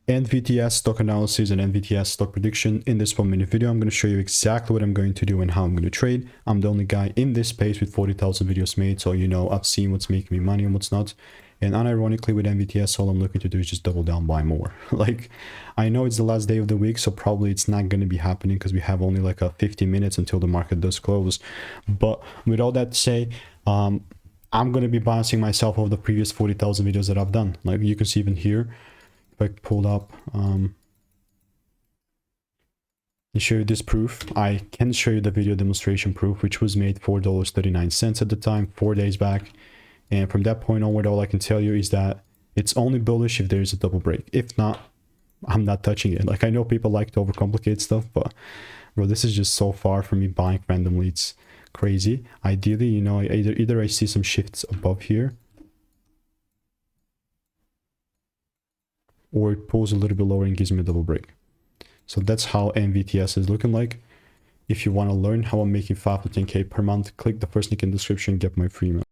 NVTS stock analysis and NVTS stock prediction. In this 1-minute video, I'm going to show you exactly what I'm going to do and how I'm going to trade. I'm the only guy in this space with 40,000 videos made, so you know I've seen what's making me money and what's not. And unironically with NVTS, all I'm looking to do is just double down, buy more. Like, I know it's the last day of the week, so probably it's not going to be happening because we have only like 50 minutes until the market does close. But with all that to say, I'm going to be bouncing myself off the previous 40,000 videos that I've done. Like you can see even here, if I pulled up and show you this proof, I can show you the video demonstration proof, which was made $4.39 at the time, 4 days back. And from that point onward, all I can tell you is that it's only bullish if there's a double break. If not, I'm not touching it. Like, I know people like to overcomplicate stuff, but bro, this is just so far from me buying randomly. It's crazy. Ideally, you know, either I see some shifts above here, or it pulls a little bit lower and gives me a double break. So that's how NVTS is looking like. If you want to learn how I'm making 5 to 10K per month, click the first link in the description, get my free email.